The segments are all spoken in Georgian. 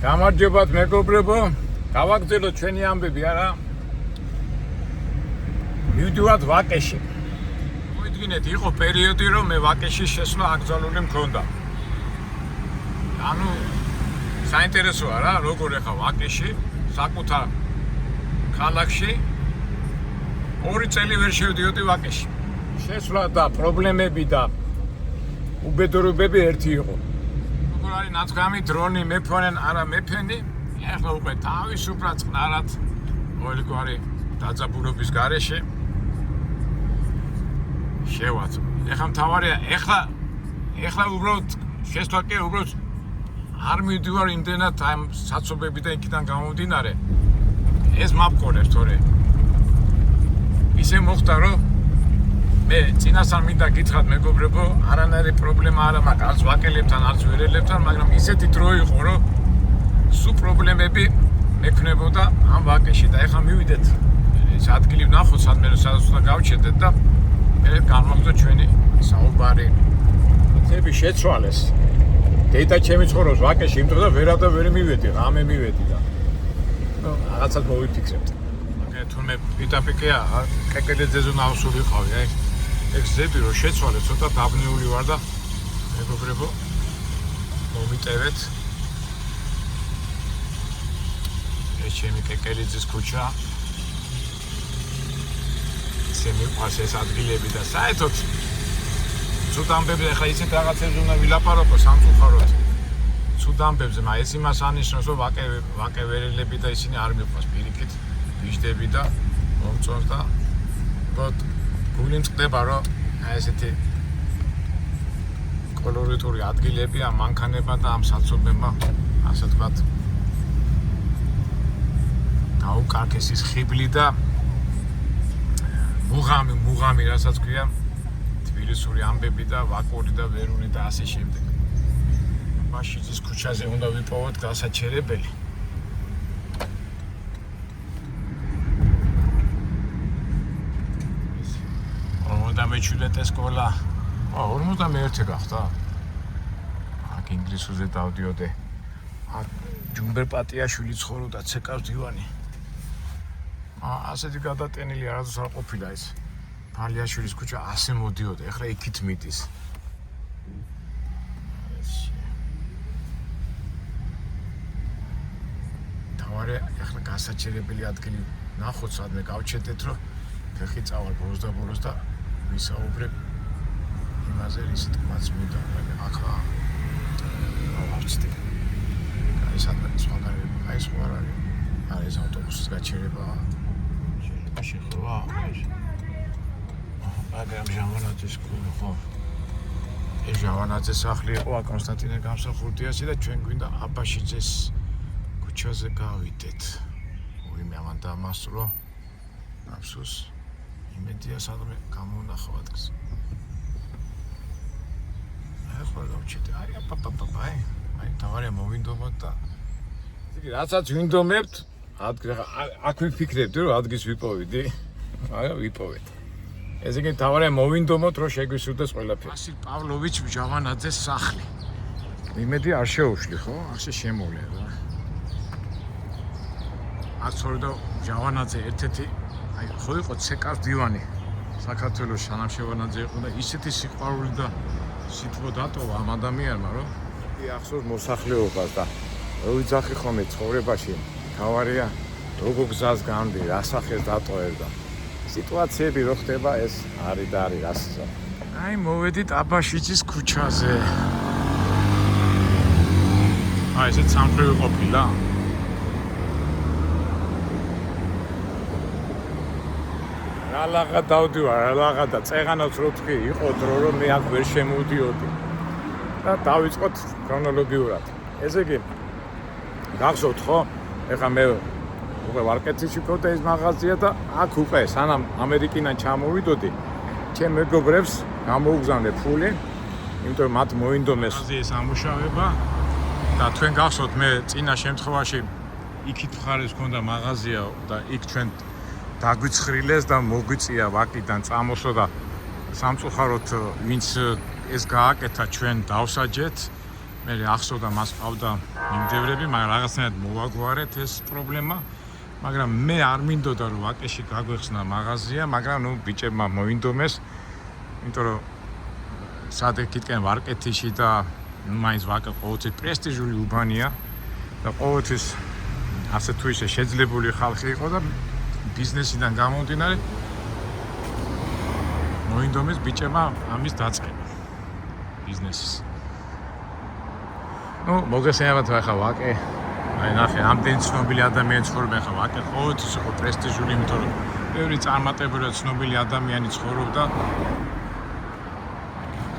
გამარჯობათ მეგობრებო, გავაგრძელოთ ჩვენი ამბები არა. მივდივართ ვაკეში. მოიდგინეთ, იყო პერიოდი, რომ მე ვაკეში შესვლა აკრძალული მქონდა. ანუ საინტერესოა რა, როგორ ეხა ვაკეში, საკუთარ ქალაქში 2 წელი ვერ შევდიოდი ვაკეში. შესვლა და პრობლემები და უბედურებები ერთი იყო. როგორ არის ნაცგამი დრონი მეფვენენ არა მეფენი, ეხლა უკვე თავისუფლად წყნარად ყოველგვარი დაძაბულობის გარეშე შევაწ. ეხლა მთავარია, ეხლა უბრალოდ შესვლა კი უბრალოდ არ მივდივარ იმდენად ამ საცობებიდან იქიდან გამომდინარე. ეს მაფკორებს თორე ისე მოხდა რომ მე წინასწარ მინდა გითხრათ მეგობრებო, არანაირი პრობლემა არა მაქვს არც ვაკელებთან, არც ვერელებთან, მაგრამ ისეთი დრო იყო, რომ სულ პრობლემები მექნებოდა ამ ვაკეში და ეხლა მივიდეთ ეს ადგილი ვნახოთ სადმე სადაც უნდა გავჩერდეთ და მე გამოგდო ჩვენი საუბარი. თები შეცვალეს. დედა ჩემი ცხოვრობს ვაკეში, იმიტომ და ვერადა ვერ მივედი, რამე მივედი და რაღაცად მოვიფიქრებთ. თუმე პიტაპიკეა, კეკელიძეზე ნავსულიყავი, აი ეს ზები რომ შეცვალე, ცოტა დაბნეული ვარ და მეგობრებო, მომიტევეთ. ეს ჩემი კეკელიძის ქუჩა. ისე მიყვარს ეს ადგილები და საერთოდ ცუდ ამბებზე ახლა ისეთ რაღაცებზე უნდა ვილაპარაკო სამწუხაროდ. ცუდ ამბებზე, მაგრამ ეს იმას ანიშნავს, რომ ვაკევერელები და ისინი არ მიყვარს პირიქით. ვიждები და მომწონს და გული მწყდება რომ აი ესეთი კოლორიტური ადგილები ამ მანქანება და ამ საცობებმა ასე ვთქვათ დაუკარგეს ის ხიბლი და მუღამი რასაც ქვია თბილისური ამბები და ვაკური და ვერული და ასე შემდეგ. მაშიძის ქუჩაზე უნდა ვიპოვოთ გასაჩერებელი. მეჩვიდეთ სკოლა. 51 გახდა. აქ ინგლისურზე დავდიოდე. აქ ჯუმბერ პატიაშვილი ცხოვრობდა ცეკავს დივანი. ასეთი გადატენილი არასდროს არ ყოფილა ეს. ფალიაშვილის ქუჩა ასე მოდიოდა, ეხლა იქით მიდის. თავარი ეხლა გასაჩერებელი ადგილი ნახოთ სადმე გავჩერდეთ რომ ფეხი წავალ ბოლოს და ბოლოს და ვისაუბრებ იმაზე რის თქმაც მინდა ახლა ავარჩდი. აი სადღაც სხვაგან აი სხვა არის ავტობუსის გაჩერება. შეიძლება შეხება. მაგრამ ჟავანაძის სკოლა ხო. ეს ჟავანაძის სახლი იყო კონსტანტინე გამსახურდიასი და ჩვენ გვინდა აბაშიძეს ქუჩაზე გავიდეთ. ვიმე ამან დამასწრო. აფსოს იმედია სადმე გამოვნახო ადგილს. ახლა გავჩერდე. აი თავარია მოვინდომოთ და იგი რასაც ვინდომებთ, აქ ვიფიქრებდი რომ ადგილს ვიპოვიდი. აი ვიპოვეთ. ეს იგი თავარია მოვინდომოთ რომ შეგვისურვდეს ყველაფერი. ვასილ პავლოვიჩ ჟავანაძეს სახლი. იმედი არ შეუშლი ხო? ასე შემოვლე რა. აცორდა ჟავანაძე ერთ-ერთი აი ხო იყო ცეკავს დივანი საქართველოს შანამშევანაძე იყო და ისეთი სიყვარული და სიტყვა დატოვა ამ ადამიანმა რომ ახსოვს მოსახლეობას და რო ვიძახი ხოლმე ცხოვრებაში თავარია როგორ გზას განდი რასახეს დატოვებ და სიტუაციები რო ხდება ეს არის და არის რასიზა. აი მოვედით აბაშიძის ქუჩაზე. აი ესეც სამხრივი ყოფილა. ალაღა დავდივარ, ალაღა და წეღანაც რო თქვი, იყო დრო რომ მე აქ ვერ შემოვდიოდი. და დავიწყოთ ქრონოლოგიურად. ესე იგი გახსოვთ ხო? ეხლა მე უკვე ვარკეთში მქონდა ეს მაღაზია და აქ უკვე სანამ ამერიკიდან ჩამოვიდოდი, ჩემ მეგობრებს გამოუგზავნე ფული, იმიტომ რომ მათ მოინდომეს ეს ამუშავება და თქვენ გახსოვთ მე წინა შემთხვევაში იქით მხარეს მქონდა მაღაზია და იქ ჩვენ დაგვიცხრილეს და მოგვიწია ვაკიდან წამოსვლა და სამწუხაროდ ვინც ეს გააკეთა ჩვენ დავსაჯეთ მე ახსოვდა მას ყავდა მიმდევრები, მაგრამ რაღაცნაირად მოვაგვარეთ ეს პრობლემა, მაგრამ მე არ მინდოდა რომ ვაკეში გაგვეხსნა მაღაზია, მაგრამ ნუ ბიჭებმა მოინდომეს, იმიტომ რომ სადექითკენ ვარკეთიში და მაინც ვაკე ყოველთვის პრესტიჟული უბანია და ყოველთვის ასე თუ ისე შეძლებული ხალხი იყო და ბიზნესიდან გამომდინარე მოინდომეს ბიჭებმა ამის დაწყება ბიზნესის. ნუ მოგესალმებით ახლა ვაკე. აი ნახე, ამდენი ცნობილი ადამიანი ცხოვრობენ ახლა ვაკე ყოველთვის იყო პრესტიჟული, იმიტომ რომ ბევრი წარმატებული ცნობილი ადამიანი ცხოვრობდა.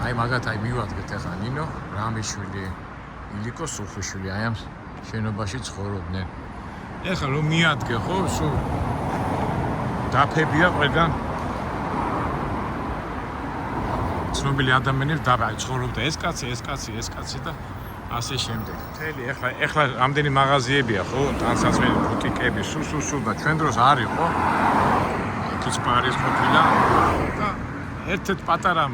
აი მაგათ აი მივადგეთ ახლა ნინო, რამიშვილი, ილიკო სუხიშვილი აი ამ შენობაში ცხოვრობდნენ. ეხლა რომ მიადგე ხო, სულ დაფებია ყველგან. ცნობილი ადამიანები დაბა ცხოვრობდა ეს კაცი და ასე შემდეგ. მთელი ეხლა ამდენი მაღაზიებია ხო, ტანსაცმელი ბუტიკები, სულ და ჩვენ დროს არ იყო. იქიც პარის ყოფილა და ერთ-ერთ პატარა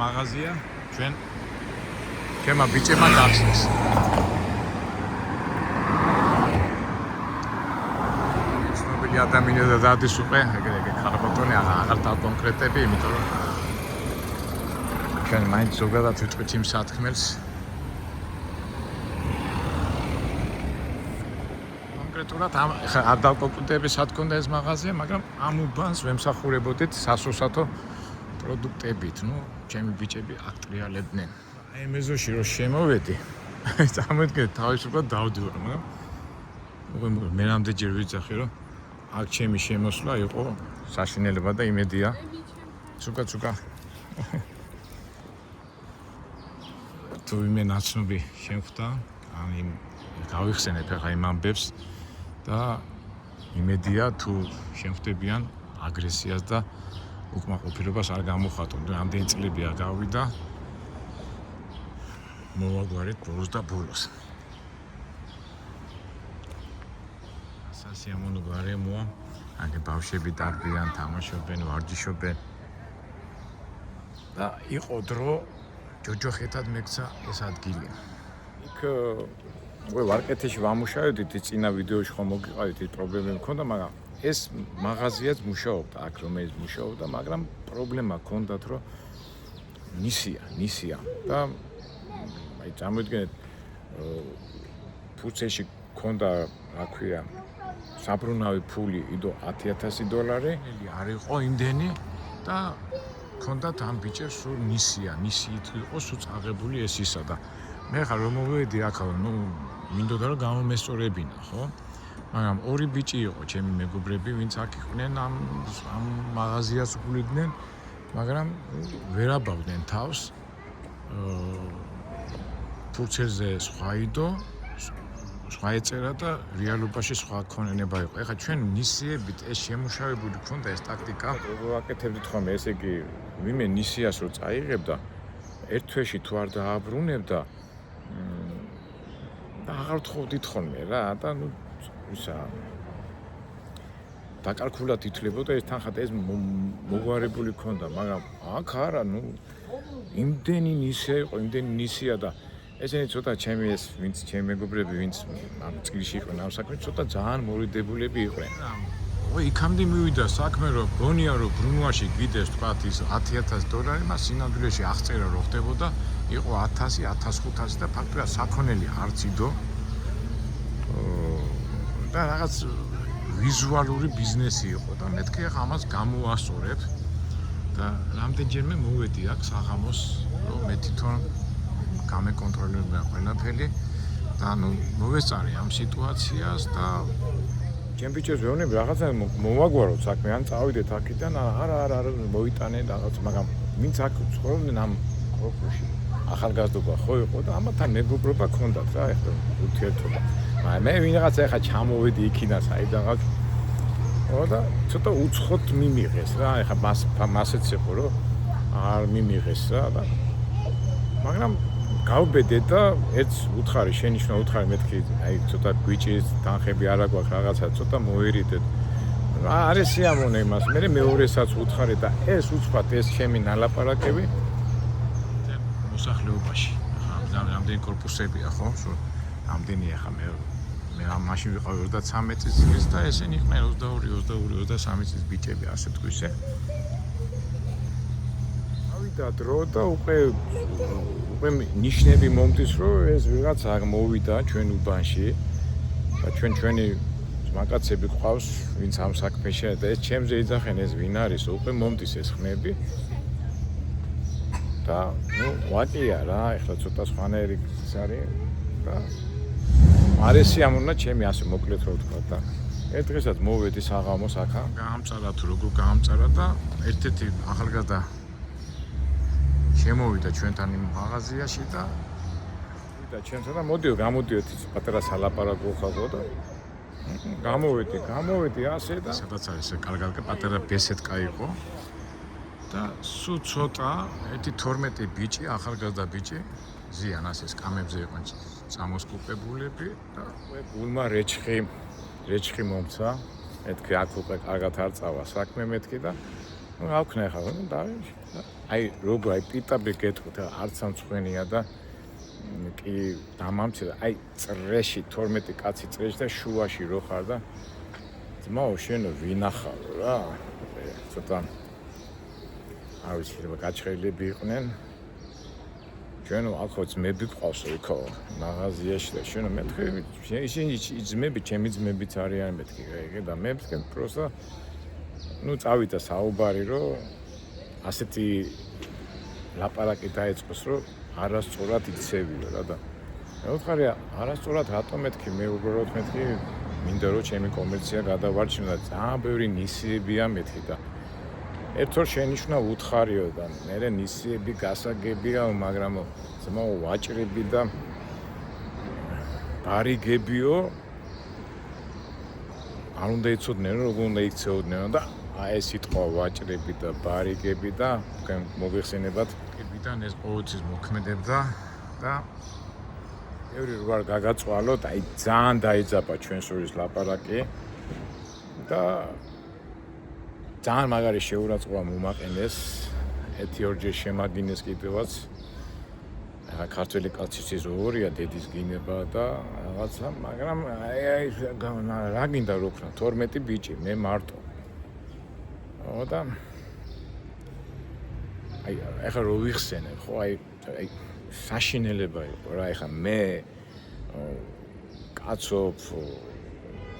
მაღაზია ჩვენ ქემა ბიჭებმა გახსნეს. ცნობილი ადამიანები და დადის უკვე ეგრე ხარბატონი აღარ დავკონკრეტები, იმიტომ რომ ჩვენ მაინც ზოგადად ვიტყვით იმ სათქმელს. კონკრეტულად ახლა არ დავკონკრეტები სათქონდა ეს მაღაზია, მაგრამ ამ უბანს ვემსახურებოდით სასურსათო პროდუქტებით. ნუ ჩემი ბიჭები აკტრიალებდნენ. აი მეზოში რომ შემოვედი, წარმოიდგინეთ თავისუფლად დავდივარ, მაგრამ უკვე მე რამდენჯერ ვიცახი რომ აქ ჩემი შემოსვლა იყო საშინელება და იმედია. ცუკა თუ ვინმე ნაცნობი შემხვდა, აი გავიხსენებ ახლა იმ ამბებს და იმედია თუ შემხვდებიან აგრესიას და უკმაყოფილებას არ გამოხატონ. ამდენი წლებია გავიდა. მოვაგვარეთ ბოლოს და ბოლოს. სასიამოვნო გარემოა. აგე ბავშვები დარბიან, თამაშობენ, ვარჯიშობენ. და იყო დრო ჯოჯოხეთად მეკცა ეს ადგილი. იქ უკვე ვარკეთეში ვამუშავებდით, წინა ვიდეოში ხომ მოგიყავით ის პრობლემები მქონდა, მაგრამ ეს მაღაზიაც მუშაობდა, აქ რომელიც მუშაობდა, მაგრამ პრობლემა ჰქონდათ, რომ ნისია და აი წარმოიდგინეთ ფუცეში ჰქონდა, რა ქვია, საბრუნავი ფული იდო $10,000, არ იყო იმდენი და ჰქონდათ ამ ბიჭებს სულ ნისიით იყო სულ წაღებული ეს ისა და მე ხარ რომ მოვედი აქ, ნუ მინდოდა რომ გამომესწორებინა, ხო? მაგრამ ორი ბიჭი იყო ჩემი მეგობრები, ვინც აქ იყვნენ ამ მაღაზიას უყულიდნენ, მაგრამ ვერაბავდნენ თავს. ფურცელზე სხვა იდო, სხვა ეწერა და რეალობაში სხვა ქონენება იყო. ეხლა ჩვენ ნისიებით ეს შემუშავებული ქონდა ეს ტაქტიკა. ვაკეთებდით ხოლმე, ესე იგი, ვინმე ნისიას რო წაიღებდა, ერთ თვეში თუ არ დააბრუნებდა და აღარ თხოვდით ხოლმე რა და ნუ ისა დაკარგულად ითვლებოდა ეს თანხა და ეს მოგვარებული ქონდა, მაგრამ აქ არა, ნუ იმდენი ნისია და ესენი ცოტა ჩემი ეს ვინც ჩემი მეგობრები ვინც ამ წილში იყვნენ ამ საქმეში ცოტა ძალიან მორიდებულები იყვნენ. იქამდე მივიდა საქმე რომ გონია რომ ბრუნვაში გიდეს თქვათ ის $10,000, მას სინამდვილეში აღწერა რომ ხდებოდა იყო 1000, 1500 და ფაქტობრივად საქონელი არც იდო და რაღაც ვიზუალური ბიზნესი იყო და მეთქი ახლა ამას გამოასწორებ და რამდენჯერმე მოვედი აქ საღამოს რომ მე თვითონ გამეკონტროლებდა ყველაფერი და ნუ მოვესწარი ამ სიტუაციას და ჩემ ბიჭებს ვეუბნები რაღაცა მოვაგვაროთ საქმე, ან წავიდეთ აქედან, არა მოიტანე რაღაც, მაგრამ ვინც აქ ცხოვრობდნენ ამ კროფოში ახალგაზრდობა ხო იყო და ამათთან მეგობრობა ჰქონდათ რა, ეხლა ურთიერთობა. მაგრამ მე ვინრაღაცა ეხლა ჩამოვედი იქიდან საიდანღაც და ცოტა უცხოდ მიმიღეს რა, ეხლა მასეც იყო რომ არ მიმიღეს რა და მაგრამ გავბედე და ერთ უთხარი შენიშნა უთხარი მეთქი აი ცოტა გვიჭის თანხები არა გვაქვს რაღაცა ცოტა მოერიდეთ არ ესიამოვნე იმას მე მეორესაც უთხარი და ეს უცხოთ ეს ჩემი ნალაპარაკები მოსახლეობაში რამდენი корпуსებია ხო? რამდენია ხა მე მაშინ ვიყავი 33 წლის და ესენი იყვნენ 22, 23 წლის ბიჭები, ასე თქვისე. ავიდა დრო და უკვე ნიშნები მომდის, რომ ეს ვიღაცა მოვიდა ჩვენ უბანში და ჩვენი მაკაცები ყავს, ვინც ამ საქმეშია და ეს ჩემზე იძახენ ეს ვინ არის, უკვე მომდის ეს ხმები. და ვაკია რა, ეხლა ცოტა სხვანაირი არის და მარესი ამონა ჩემი ასე მოკლედ რო ვთქვა და ერთ დღესაც მოვედი საღამოს აქა, გაამწარა თუ როგორ გაამწარა და ერთ-ერთი ახალგაზრდა შემოვიდა ჩვენთან იმ მაღაზიაში და ჩემთან და გამოდიოთ ის პატარა სალაპარაკო ხალხო და გამოვედი ასე და სადაც არის კარგად პატარა ბესედკა იყო და სულ ცოტა 12 ბიჭი, ახალგაზრდა ბიჭი ზიან ასე სკამებზე იყვნენ წამოსკუპებულები და გულმა რეჩხი მომცა, მეთქი აქ უკვე კარგად არ წავა საქმე მეთქი და ავქნა ახლა და აი როგორ აი პიტაბი გეტყვით არც ამწვენია და კი დამამცირდა აი წრეში 12 კაცი წრეში და შუაში რო ხარ და ძმაო შენო ვინახავ რა ცოტა არ ვიცი რა გაჩხერილები იყვნენ ჩვენო ახო ძმები გყავსო იქო მაღაზიაში და შენო მეთქი ისინი ძმები ჩემი ძმებიც არიან მეთქი და მე ვთქვი პროსტა ну წავიდა საუბარი რომ ასეთი ლაპარაკი დაიწყოს რომ არასწორად იქცევიო რა და მე ვთქვი არასწორად რატომ მეთქი მე უბრალოდ მეთქი მინდა რომ ჩემი კომერცია გადავარჩინო და ძალიან ბევრი ნისიებია მეთქი და ერთօր შენიშნა უთხარიო და მე ნისიები გასაგებია მაგრამ ძმაო ვაჭრები და ბარიგებიო არ უნდა იცოდნენ როგორ უნდა იქცეოდნენ და აი ეს სიტყვა ვაჭრები და ბარიგები და თქვენ მოგეხსენებათ კიბიდან ეს ყოველთვის მოქმედებდა და ბევრი როარ გაგაწვალოთ აი ძალიან დაიძაბა ჩვენ შორის ლაპარაკი და ძალიან მაგარი შეურაცხყოფა მომაყენეს ერთი-ორჯერ შემაგინეს კიდევაც ახლა ქართველი კაცისთვის როგორია დედის გინება და რაღაცა მაგრამ აი რა გინდა რო ქნა 12 ბიჭი მე მარტო და აი ახლა რო ვიხსენე ხო აი საშინელება იყო რა ახლა მე კაცობ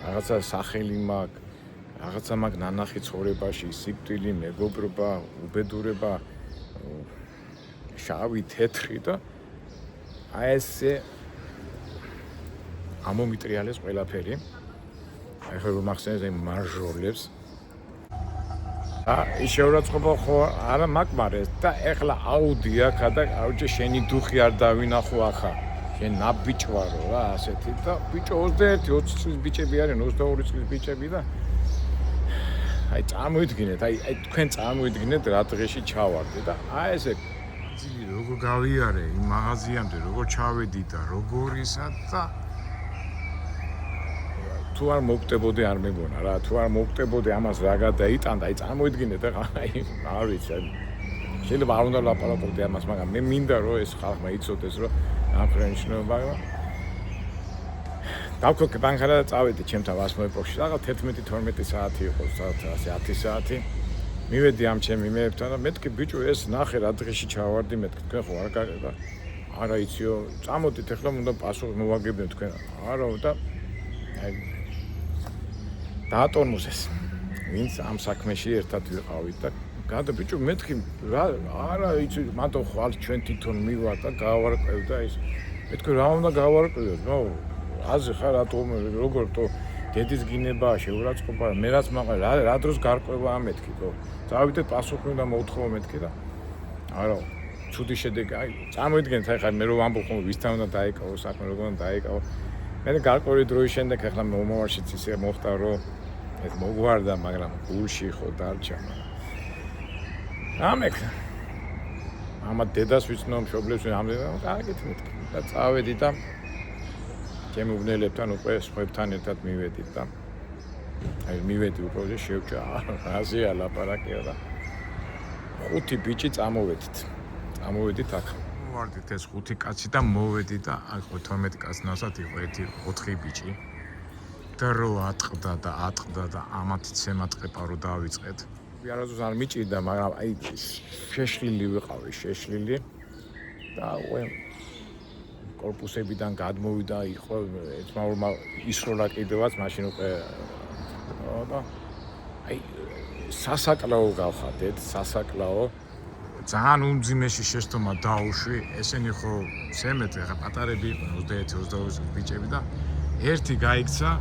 რაღაცა სახელი მაქვს რაღაცა მაქვს ნანახი ცხოვრებაში სიკვდილი მეგობრობა უბედურება შავი თეთრი და აი ესე ამომიტრიალეს ყველაფერი აი ხო მახსენე ეს მარჟოლებს ის შეურაცხყოფა ხო არა მაგმარეს და ეხლა აუდი აქა და აუჯე შენი დუხი არ დავინახო ახლა შენ ნაბიჭვარო რა ასეთი და ბიჭო 21-20 წლის ბიჭები არიან 22 წლის ბიჭები და აი წარმოიდგინეთ აი თქვენ წარმოიდგინეთ რა დღეში ჩავარდე და აი ესე ძილი როგორ გავიარე იმ მაღაზიამდე როგორ ჩავედი და როგორ ისა და თუ არ მოგტებოდი არ მეგონა რა თუ არ მოგტებოდი ამას რა გადაიტანდა აი წარმოიდგინეთ აი არ ვიცი შეიძლება არ უნდა ლაპარაკობდი ამას მაგრამ მე მინდა რომ ეს ხალხმა იცოდეს რომ ამ ფრენიშნობა დავქოკე ბანკარა და წავედი ჩემთან ვასმოეპოქში რაღაც 11-12 საათი იყო ასე 10 საათი მივედი ამ ჩემი მეებთან და მეთქი ბიჭო ეს ნახე რა დღეში ჩავარდი მეთქი თქვენ ხო არ გაგება არა იციო წამოდით ახლა უნდა პასუხი მოვაგებინო თქვენ არა და აი დაატონმუზეს ვინც ამ საქმეში ერთად ვიყავით და გადა ბიჭო მეთქი რა არა იცი მანდ ხვალ ჩვენ თვითონ მივარ და გავარკვევ და ის მეთქი რა უნდა გავარკვევო ნო აზე ხარ რატომ როგორ თო დედის გინება შეურაცხყოფა მე რაც მაყა რა დროს გარკვევა ამეთქი თო წავიდეთ პასუხი უნდა მოვთხოვო მეთქი და არა ჩუდი შედეგი აი წარმოიდგენთ ახლა მე რო ვამბობ ხომ ვისთან უნდა დაიკავო საქმე როგორ უნდა დაიკავო მე გარკვეული დროის შემდეგ ახლა მომავალშიც ისე მოხდა რომ ეს მოგვარდა მაგრამ გულში ხო დარჩა ამეკ ამა დედას ვიცნობ მშობლებს ამდენ კარგით მეთქი და წავედი და ჩემ უბნელებთან უკვე სხვებთან ერთად მივედი და აი მივედი უბრალოდ შევჭა აზია ლაპარაკია და 5 ბიჭი წამოვედით აქ ავარდით ეს 5 კაცი და მოვედი და აქ 12 კაცნასაც იყო ერთი 4 ბიჭი. და რო ატყდა და ამათიც ემატყება რო დავიწყეთ. ვიარაზოს არ მიჭირდა, მაგრამ აი შეშლილი ვიყავი, შეშლილი. და კორპუსებიდან გადმოვიდა, იყო ერთმანეთმა ისროლა კიდევაც, მაშინ უკვე და აი სასაკლაო გავხადეთ, სასაკლაო. ძალიან უმძიმეში შეშტომა დაუშვი, ესენი ხო სემეთე ხა პატარები იყვნენ 21-22 ბიჭები და ერთი გაიქცა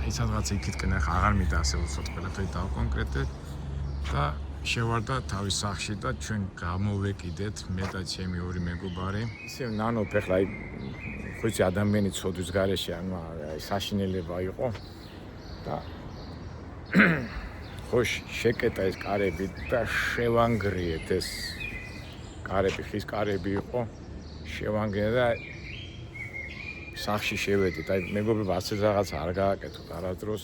აი სადღაც იქითკენ ახლა აღარ მინდა ასე უცოტ ყველაფერი დავკონკრეტეთ და შევარდა თავის სახლში და ჩვენ გამოვეკიდეთ მე და ჩემი ორი მეგობარი. ისე ნანოფ ახლა აი ხუცი ადამიანი ცოდვის გარეშე ანუ აი საშინელება იყო და ხო შეკეტა ეს კარები და შევანგრიეთ ეს კარები, ხის კარები იყო, შევანგრიეთ და სახლში შევედით. აი მეგობრებო ასე რაღაც არ გააკეთოთ არასდროს,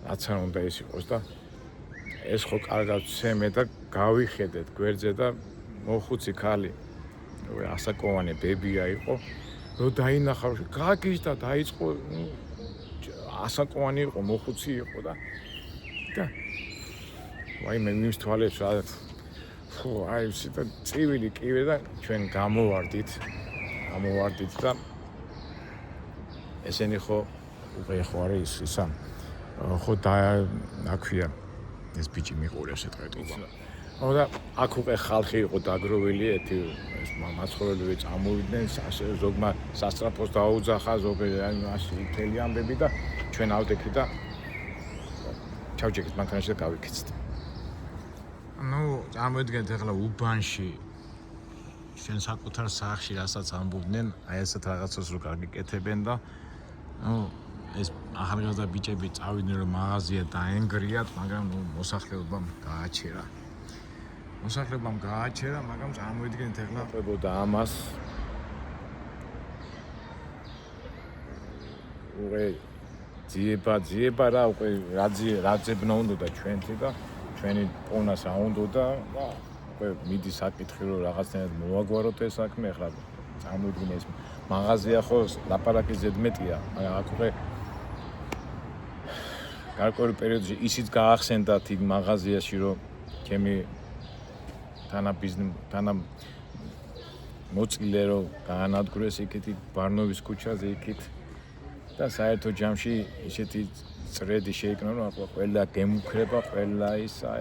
რაც არ უნდა ეს იყოს და ეს ხო კარგად ვცემე და გავიხედეთ გვერდზე და მოხუცი ხალი ასაკოვანი ბებია იყო, რო დაინახა, გაგიჟდა, დაიწყო ასაკოვანი იყო, მოხუცი იყო და ვაი მე მის თვალებს რა ხო აი ისე წივილი კივე და ჩვენ გამოვარდით და ესენი ხო უკვე ხო არის ისა ხო და აქვია ეს ბიჭი მიყურებს ეტყეტობა. ხო და აქ უკვე ხალხი იყო დაგროვილი, ერთი ეს მაცხოვრებლები წამოვიდნენ, ზოგმა სასტრაფოს დაუძახა, ზოგი ასე მთელი ამბები და ჩვენ ავდექით და ჩავჭიქით მანქანაში და გავიქცეთ. ნუ წარმოიდგინეთ ახლა უბანში შენ საკუთარ სახლში რასაც ამბობდნენ, აი ესეთ რაღაცას რო გაგიკეთებენ და ნუ ეს ახალგაზრდა ბიჭები წავიდნენ რომ მაღაზია დაენგრიათ, მაგრამ ნუ მოსახლეობამ გააჩერა. მაგრამ წარმოიდგინეთ ახლა ყვებოდა ამას. უკვე ძიება რა უკვე რაძებნა უნდა ჩვენთი და ჩვენი პონას რა უნდა და უკვე მიდის საკითხი რომ რაღაცნაირად მოვაგვაროთ ეს საქმე. ახლა წარმოიდგინე ეს მაღაზია ხო ლაპარაკი ზედმეტია, მაგრამ აქ უკვე გარკვეულ პერიოდში ისიც გაახსენდათ იქ მაღაზიაში რომ ჩემი თანა მოწილე რომ გაანადგურეს იქით ბარნოვის ქუჩაზე იქით და საერთო ჯამში ისეთი წრედი შეიქმნა რომ ყველა გემუქრება, ყველა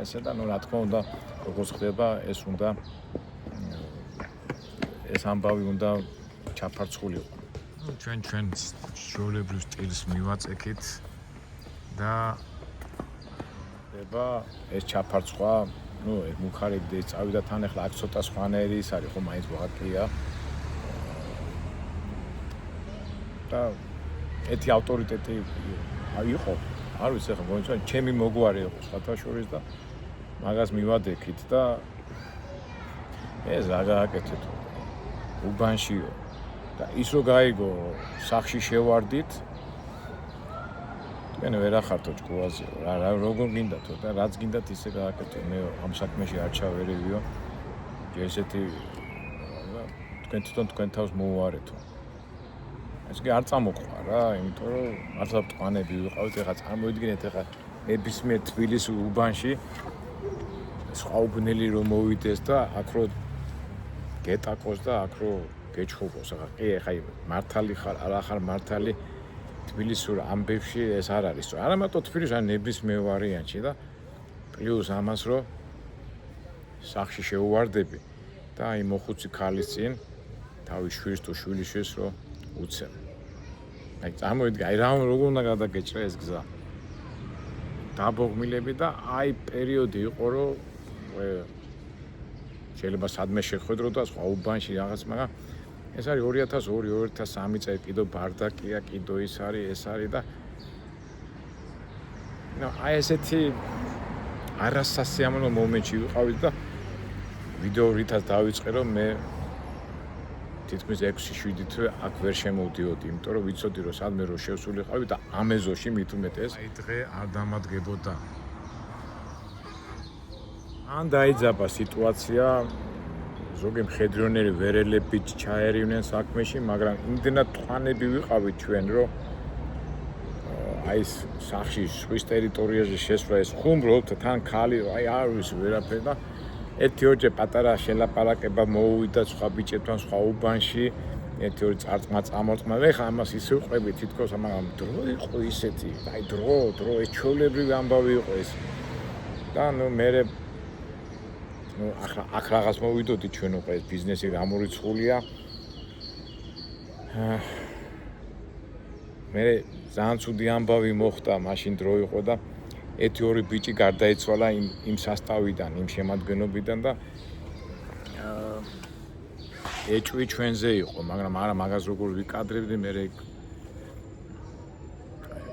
ესე და ნუ რა თქმა უნდა როგორც ხდება ეს უნდა ეს ამბავი უნდა ჩაფარცხულიყო. ჩვენ ჩვეულებრივ სტილს მივაწექით და ხდება ეს ჩაფარცხვა, ნუ მუხარები და წავიდა თან ახლა აქ ცოტა სხვანაირი ის არის ხო მაინც ვაღაკია და ეთი ავტორიტეტი იყო, არ ვიცი ახლა გონიცა ჩემი მოგვარი იყო სხვათა შორის და მაგას მივადექით და ეს რა გააკეთეთ უბანშიო და ის რო გაიგო სახლში შევარდით თქვენ ვერ ახართო ჭკუაზე რა როგორ გინდათო და რაც გინდათ ისე გააკეთო მე ამ საქმეში არ ჩავერევიო ესეთი თქვენ თვითონ თქვენ თავს მოუარეთო ეს კი არ წამოყვა რა იმიტომ რომ მართლა ტყანები ვიყავით ეხლა წარმოიდგინეთ ეხლა ნებისმიერ თბილისის უბანში სხვა უბნელი რომ მოვიდეს და აქ რო გეტაკოს და აქ რო გეჩხუბოს ახლა კი ეხლა მართალი ხარ არა ხარ მართალი თბილისურ ამბებში ეს არ არის არა მარტო თბილისში ან ნებისმიერ ვარიანტში და პლუს ამას რომ სახლში შეუვარდები და აი მოხუცი ქალის წინ თავის შვილს თუ შვილიშვილს რომ უცემ. აი წარმოიდგინე, აი რა როგორ უნდა გადაგეჭრა ეს გზა. დაბოღმილები და აი პერიოდი იყო რომ შეიძლება სადმე შეხვედრო და სხვა უბანში რაღაც, მაგრამ ეს არის 2002-2003 წელი კიდო ბარდაკია, კიდო ის არის და აი ესეთი არასასიამოვნო მომენტში ვიყავით და ვიდეო რითაც დავიწყე რომ მე თითქმის 6-7 თვე აქ ვერ შემოვდიოდი, იმიტომ რომ ვიცოდი რომ სადმე რო შევსულიყავი და ამ ეზოში მით უმეტეს აი დღე არ დამადგებოდა. ან დაიძაბა სიტუაცია ზოგი მხედრიონერი ვერელებით ჩაერივნენ საქმეში, მაგრამ იმდენად თვალები ვიყავით ჩვენ, რომ აი ეს სახში სვის ტერიტორიაზე შესვლა ეს ხუმრობთ, თან ხალი აი არ ვიცი ვერაფერი და ერთი ოჯე პატარა შელაპარაკება მოუვიდა სხვა ბიჭებთან სხვა უბანში, ერთი ორი წარწმა წამორწმა, ეხლა ამას ისე ვყვები თითქოს, მაგრამ დრო იყო ისეთი, აი დრო ეს ჩვეულებრივი ამბავი იყო ეს. და ნუ მე აქ რაღაც მოვიდოდი ჩვენ უკვე ეს ბიზნესი გამორიცხულია. მე ძალიან ცუდი ამბავი მოხდა, მაშინ დრო იყო და ერთი ორი ბიჭი გარდაიცვალა იმ სასტავიდან, იმ შემადგენლობიდან და ეჭვი ჩვენზე იყო, მაგრამ არა მაგას როგორ ვიკადრებდი, მე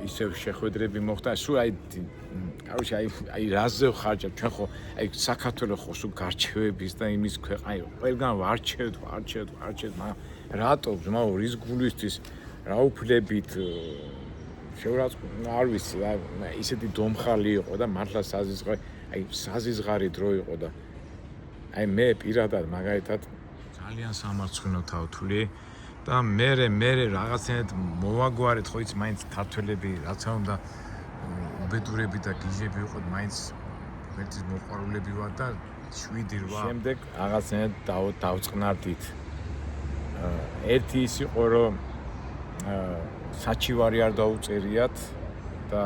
ისევ შეხვედრები მოხდა, სულ აი რაზე ვხარჯავ, ჩვენ ხო აი საქართველოს ხო სულ გარჩევების და იმის ქვეყანა, ყველგან ვარჩევთ, მაგრამ რატო ძმაო, რის გულისთვის, რა უფლებით არ ვიცი, ისეთი დომხალი იყო და მართლა საზიზღარი დრო იყო და აი მე პირადად მაგალითად ძალიან სამარცხვინოთ ავთვლი და მე რაღაცნაირად მოვაგვარეთ, ხო იცი, მაინც ქართველები რაცა უნდა უბედურები და გიჟები ვიყოთ, მაინც ერთის მოყვარულები ვარ და 7-8 შემდეგ რაღაცნაირად დავწყნარდით. ერთი ის იყო, რომ საჩივარი არ დაუწერიათ და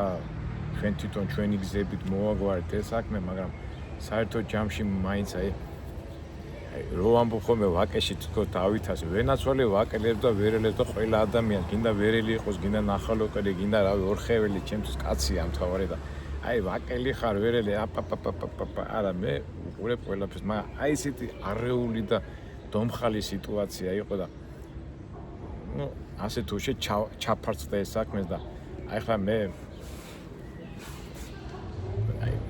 ჩვენ თვითონ ჩვენი გზებით მოვაგვარეთ ეს საქმე, მაგრამ საერთოდ ჯამში მაინც რო ამბობ ხოლმე ვაკეში თქო დავითას ვენაცვალე ვაკელებს და ვერელებს და ყველა ადამიანი გინდა ვერელი იყოს, გინდა ნახალოკერი, გინდა რავი ორხეველი, ჩემთვის კაცია ამთავარი და აი ვაკელი ხარ ვერელი არა მე უყურებ ყველაფერს, მაგრამ აი ესეთი არეული და დომხალი სიტუაცია იყო და ნუ ასე თუ ჩაფარწდა ეს საქმე და აი ხა მე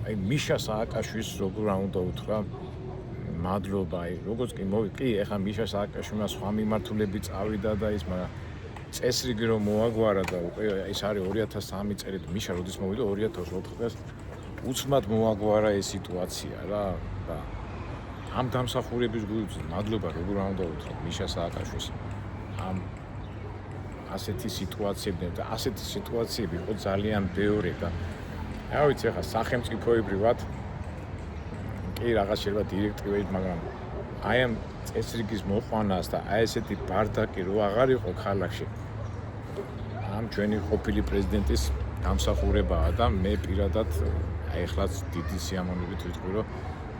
აი მიშა სააკაშვილს როგორ უნდა უთხრა მადლობა, როგორც კი ეხლა მიშა სააკაშვილმა სხვა მიმართულებით წავიდა და ის, მაგრამ წესრიგი რომ მოაგვარა და უკვე ეს არის 2003 წელით მიშა როდის მოვიდა 2004 წელს უცბად მოაგვარა ეს სიტუაცია რა და ამ დამსახურების გულით მადლობა როგორ უნდა უთხრა მიშა სააკაშვილს ამ ასეთი სიტუაციები იყო ძალიან ბევრი და რა ვიცი ახლა სახელმწიფოებრივად კი რაღაც შეიძლება დირექტივით, მაგრამ აი ამ წესრიგის მოყვანას და აი ესეთი ბარდაკი რო აღარ იყო ქალაქში. ამ ჩვენი ყოფილი პრეზიდენტის დამსახურებაა და მე პირადად აი ახლაც დიდი სიამოვნებით ვიტყვი, რომ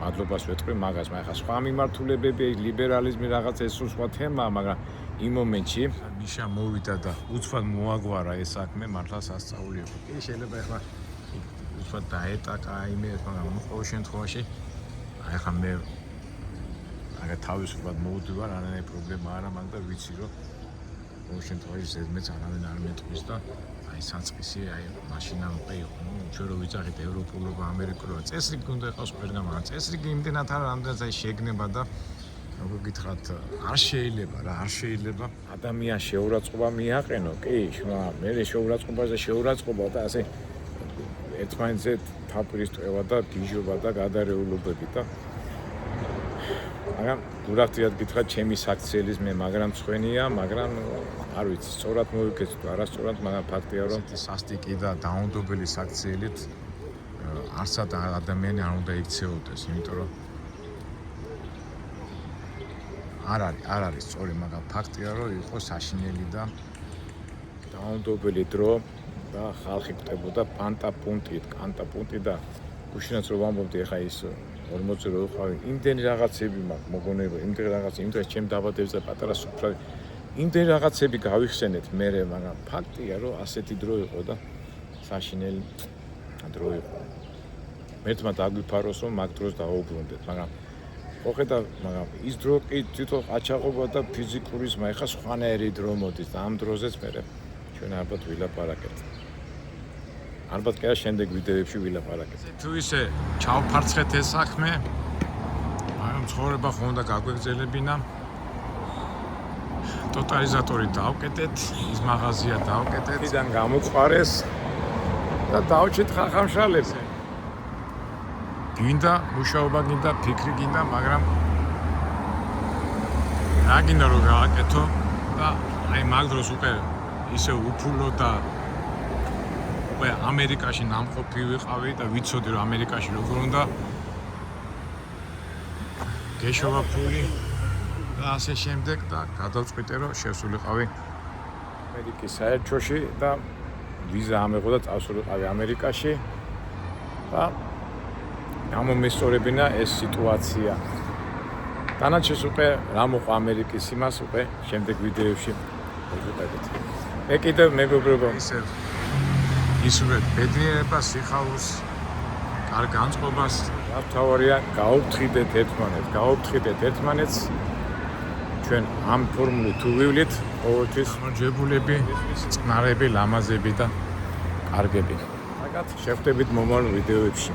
მადლობას ვეტყვი მაგას, მაგრამ ახლა სხვა მიმართულებები, ლიბერალიზმი რაღაც ეს სხვა თემაა, მაგრამ იმ მომენტში მიშა მოვიდა და უცბად მოაგვარა ეს საქმე, მართლა სასწაული იყო. კი შეიძლება ახლა უცბად დაეტაკა იმეს, მაგრამ ყოველ შემთხვევაში ახლა მე თავისუფლად მოვდივარ, არანაირი პრობლემა არა მაქვს და ვიცი, რომ ყოველ შემთხვევაში ზედმეტს არავინ არ მეტყვის და აი საწყისი აი მაშინ ამყი იყო. ჩვენ რო ვიძახით ევროპულობა, ამერიკულობა, წესრიგი უნდა იყოს ყველგან, მაგრამ წესრიგი იმდენად არა, რამდენიც აი შეგნება და როგორ გითხრათ, არ შეიძლება ადამიანს შეურაცხყოფა მიაყენო, კი, მე შეურაცხყოფაზე შეურაცხყოფა და ასე ერთმანეთზე თაფლის ტყევა და გიჟობა და გადარეულობები და მაგრამ გულახდიად გითხრათ, ჩემი საქციელის მე მაგრამ მწვენია, მაგრამ არ ვიცი, სწორად მოვიქეცი თუ არასწორად, მაგრამ ფაქტია, რომ სასტიკი და დაუნდობელი საქციელით არსად ადამიანი არ უნდა იქცეოდეს, იმიტომ რომ არ არის სწორი, მაგრამ ფაქტია, რომ იყო საშინელი და დაუნდობელი დრო და ხალხი კვდებოდა პანტა-პუნტი და გუშინაც რომ ვამბობდი, ახლა ის 40 რო ვიყავი, იმდენი რაღაცები მაქვს მოგონება, იმდენი რაღაცები, ჩემ დაბადებზე პატარა სუფრა, იმდენი რაღაცები გავიხსენეთ მე, მაგრამ ფაქტია, რომ ასეთი დრო იყო და საშინელი დრო იყო. მერთმა დაგვიფაროს, რომ მაგ დროს დავუბრუნდეთ, მაგრამ ის დრო კი თვითონ აჩაღობა და ფიზიკური ზმა, ეხლა სხვანაირი დრო მოდის და ამ დროზეც მე ჩვენ ალბათ ვილაპარაკეთ. ალბათ კი შემდეგ ვიდეოებში ვილაპარაკეთ. თუ ისე ჩავფარცხეთ ეს საქმე, მაგრამ ცხოვრება ხო უნდა გაგვეგზელებინა. ტოტალიზატორი დავკეტეთ, ის მაღაზია დავკეტეთ, ისიდან გამოყარეს და დავჭით ხახამშალებს. გინდა მუშაობა, გინდა ფიქრი გინდა, მაგრამ რა გინდა რომ გააკეთო და აი მაგ დროს უკვე ისე უფულო და უკვე ამერიკაში ნამყოფი ვიყავი და ვიცოდი რომ ამერიკაში როგორ უნდა გეშოვა ფული და ასე შემდეგ და გადავწყვიტე რომ შევსულიყავი ამერიკის საელჩოში და ვიზა ამეღო და წავსულიყავი ამერიკაში და გამომესწორებინა ეს სიტუაცია. დანარჩენს უკვე რა მოყვა ამერიკის იმას უკვე შემდეგ ვიდეოებში მოვუყედეთ. მე კიდევ მეგობრებო ისევე ბედნიერებას, სიხარულს, კარგ განწყობას, რა თავარია გაუფრთხილდეთ ერთმანეთს. ჩვენ ამ ფორმულით თუ ვივლით, ყოველთვის გამარჯვებულები, წყნარები, ლამაზები და კარგები. მაგათ შევხვდებით მომავალ ვიდეოებში.